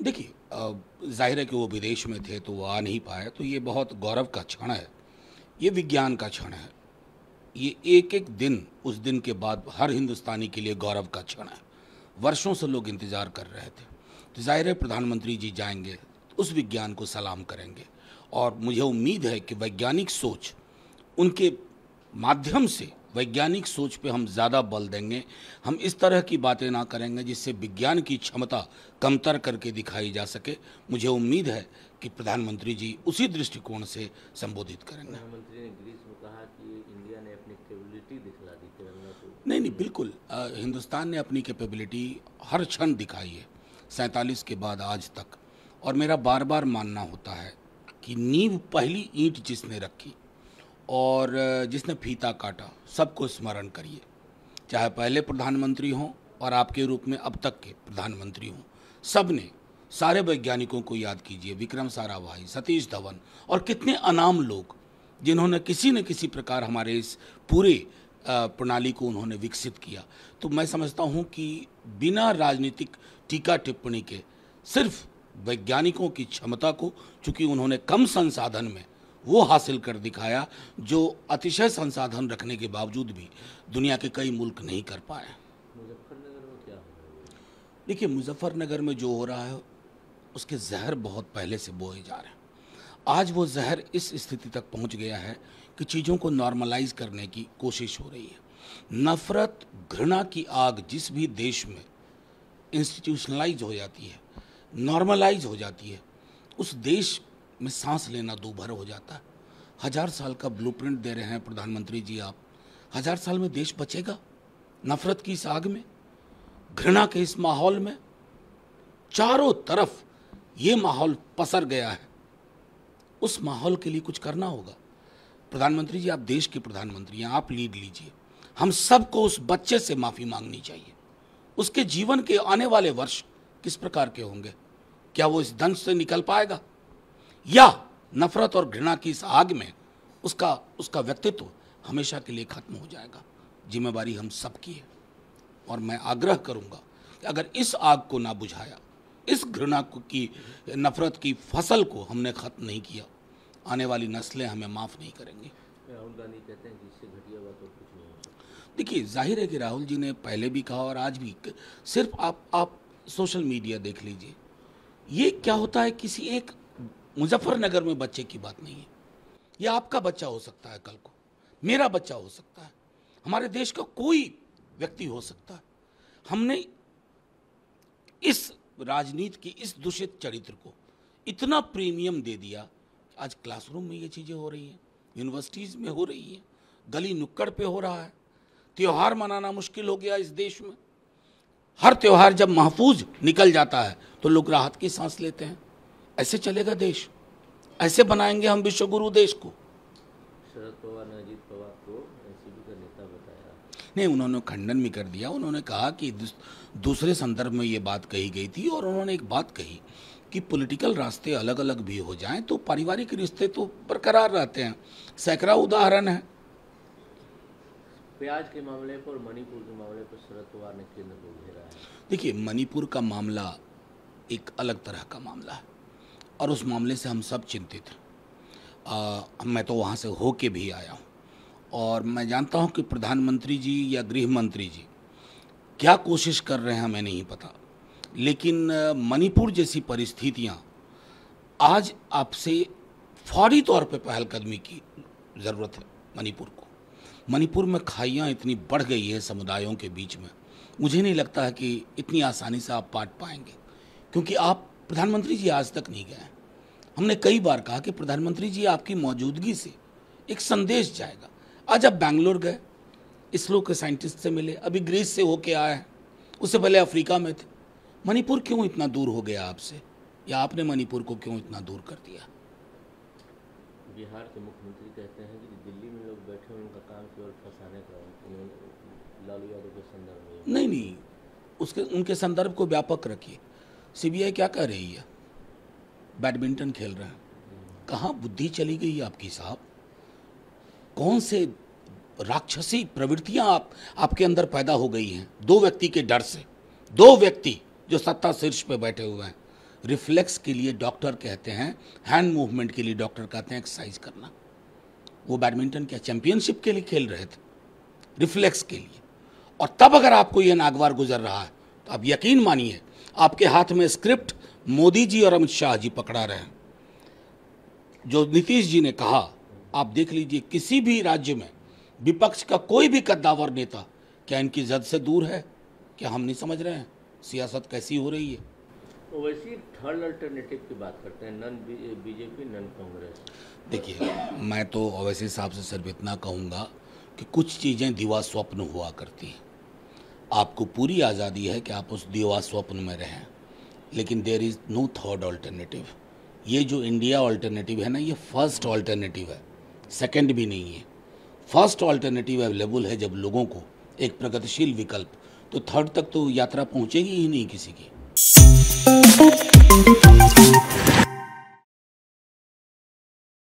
देखिए, जाहिर है कि वो विदेश में थे तो वो आ नहीं पाए, तो ये बहुत गौरव का क्षण है। ये विज्ञान का क्षण है। ये एक एक दिन, उस दिन के बाद हर हिंदुस्तानी के लिए गौरव का क्षण है। वर्षों से लोग इंतजार कर रहे थे, तो जाहिर है प्रधानमंत्री जी जाएंगे, उस विज्ञान को सलाम करेंगे। और मुझे उम्मीद है कि वैज्ञानिक सोच, उनके माध्यम से वैज्ञानिक सोच पे हम ज़्यादा बल देंगे। हम इस तरह की बातें ना करेंगे जिससे विज्ञान की क्षमता कमतर करके दिखाई जा सके। मुझे उम्मीद है कि प्रधानमंत्री जी उसी दृष्टिकोण से संबोधित करेंगे। प्रधानमंत्री ने ग्रीस में कहा कि इंडिया ने अपनी कैपेबिलिटी दिखला दी तिरंगा को। नहीं, बिल्कुल, हिंदुस्तान ने अपनी कैपेबिलिटी हर क्षण दिखाई है, 47 के बाद आज तक। और मेरा बार बार मानना होता है कि नींव, पहली ईंट जिसने रखी और जिसने फीता काटा, सबको स्मरण करिए, चाहे पहले प्रधानमंत्री हों और आपके रूप में अब तक के प्रधानमंत्री हों। सब ने, सारे वैज्ञानिकों को याद कीजिए, विक्रम साराभाई, सतीश धवन और कितने अनाम लोग जिन्होंने किसी न किसी प्रकार हमारे इस पूरे प्रणाली को उन्होंने विकसित किया। तो मैं समझता हूं कि बिना राजनीतिक टीका टिप्पणी के, सिर्फ वैज्ञानिकों की क्षमता को, चूंकि उन्होंने कम संसाधन में वो हासिल कर दिखाया जो अतिशय संसाधन रखने के बावजूद भी दुनिया के कई मुल्क नहीं कर पाए। मुजफ्फरनगर में क्या हो रहा है? देखिए, मुजफ्फरनगर में जो हो रहा है उसके जहर बहुत पहले से बोए जा रहे हैं। आज वो जहर इस स्थिति तक पहुंच गया है कि चीज़ों को नॉर्मलाइज करने की कोशिश हो रही है। नफरत, घृणा की आग जिस भी देश में इंस्टीट्यूशनलाइज हो जाती है, नॉर्मलाइज हो जाती है, उस देश में सांस लेना दूभर हो जाता है। 1000 साल का ब्लूप्रिंट दे रहे हैं प्रधानमंत्री जी आप। 1000 साल में देश बचेगा? नफरत की इस आग में, घृणा के इस माहौल में, चारों तरफ ये माहौल पसर गया है। उस माहौल के लिए कुछ करना होगा। प्रधानमंत्री जी, आप देश के प्रधानमंत्री हैं, आप लीड लीजिए। हम सबको उस बच्चे से माफी मांगनी चाहिए। उसके जीवन के आने वाले वर्ष किस प्रकार के होंगे? क्या वो इस दंश से निकल पाएगा, या नफरत और घृणा की इस आग में उसका व्यक्तित्व हमेशा के लिए खत्म हो जाएगा? जिम्मेवारी हम सबकी है। और मैं आग्रह करूंगा कि अगर इस आग को ना बुझाया, इस घृणा की, नफरत की फसल को हमने खत्म नहीं किया, आने वाली नस्लें हमें माफ नहीं करेंगी। राहुल गांधी कहते हैं कि इससे घटिया बात और कुछ नहीं हो सकता। देखिए, जाहिर है कि राहुल जी ने पहले भी कहा और आज भी, सिर्फ आप सोशल मीडिया देख लीजिए। ये क्या होता है, किसी एक मुजफ्फरनगर में बच्चे की बात नहीं है। ये आपका बच्चा हो सकता है, कल को मेरा बच्चा हो सकता है, हमारे देश का कोई व्यक्ति हो सकता है। हमने इस राजनीति की इस दूषित चरित्र को इतना प्रीमियम दे दिया, आज क्लासरूम में ये चीजें हो रही हैं, यूनिवर्सिटीज में हो रही हैं, गली नुक्कड़ पे हो रहा है। त्योहार मनाना मुश्किल हो गया इस देश में। हर त्योहार जब महफूज निकल जाता है तो लोग राहत की सांस लेते हैं। ऐसे चलेगा देश? ऐसे बनाएंगे हम विश्वगुरु देश को? शरद पवार ने अजीत पवार को एनसीपी का नेता बताया। नहीं, उन्होंने खंडन भी कर दिया। उन्होंने कहा कि दूसरे संदर्भ में ये बात कही गई थी, और उन्होंने एक बात कही कि पॉलिटिकल रास्ते अलग अलग भी हो जाएं तो पारिवारिक रिश्ते तो बरकरार रहते हैं। सैकड़ा उदाहरण है। प्याज के मामले पर, मणिपुर के मामले पर शरद पवार ने केंद्र को घेरा है। देखिए, मणिपुर का मामला एक अलग तरह का मामला है और उस मामले से हम सब चिंतित हैं। मैं तो वहाँ से होके भी आया हूँ और मैं जानता हूँ कि प्रधानमंत्री जी या गृह मंत्री जी क्या कोशिश कर रहे हैं, हमें नहीं पता। लेकिन मणिपुर जैसी परिस्थितियाँ आज आपसे फौरी तौर पे पहलकदमी की ज़रूरत है। मणिपुर में खाइयाँ इतनी बढ़ गई है समुदायों के बीच में, मुझे नहीं लगता है कि इतनी आसानी से आप पाट पाएंगे, क्योंकि आप, प्रधानमंत्री जी आज तक नहीं गए। हमने कई बार कहा कि प्रधानमंत्री जी आपकी मौजूदगी से एक संदेश जाएगा। आज आप बैंगलोर गए, इसरो के साइंटिस्ट से मिले, अभी ग्रीस से होके आए हैं, उससे पहले अफ्रीका में थे। मणिपुर क्यों इतना दूर हो गया आपसे, या आपने मणिपुर को क्यों इतना दूर कर दिया? बिहार के मुख्यमंत्री कहते हैं कि दिल्ली में लोग बैठे हैं, उनका काम केवल फंसाने का। लालू यादव के संदर्भ में नहीं, उनके संदर्भ को व्यापक रखिए। सीबीआई क्या कर रही है? बैडमिंटन खेल रहे हैं। कहाँ बुद्धि चली गई आपकी साहब? कौन से राक्षसी प्रवृत्तियां आपके अंदर पैदा हो गई हैं? दो व्यक्ति के डर से, दो व्यक्ति जो सत्ता शीर्ष पे बैठे हुए हैं, रिफ्लेक्स के लिए डॉक्टर कहते हैं, हैंड मूवमेंट के लिए डॉक्टर कहते हैं एक्सरसाइज करना। वो बैडमिंटन क्या चैंपियनशिप के लिए खेल रहे थे? रिफ्लेक्स के लिए। और तब अगर आपको ये नागवार गुजर रहा है तो आप यकीन मानिए आपके हाथ में स्क्रिप्ट मोदी जी और अमित शाह जी पकड़ा रहे हैं। जो नीतीश जी ने कहा, आप देख लीजिए, किसी भी राज्य में विपक्ष का कोई भी कद्दावर नेता क्या इनकी जद से दूर है? क्या हम नहीं समझ रहे हैं सियासत कैसी हो रही है? वैसे थर्ड अल्टरनेटिव की बात करते हैं, नन बीजेपी नन कांग्रेस। देखिए, मैं तो अवैसी साहब से सिर्फ इतना कहूँगा कि कुछ चीज़ें दिवा स्वप्न हुआ करती हैं। आपको पूरी आज़ादी है कि आप उस दिवा स्वप्न में रहें, लेकिन there is no third alternative. ये जो इंडिया अल्टरनेटिव है ना, ये फर्स्ट अल्टरनेटिव है, सेकंड भी नहीं है। फर्स्ट अल्टरनेटिव अवेलेबल है जब लोगों को एक प्रगतिशील विकल्प, तो थर्ड तक तो यात्रा पहुंचेगी ही नहीं किसी की।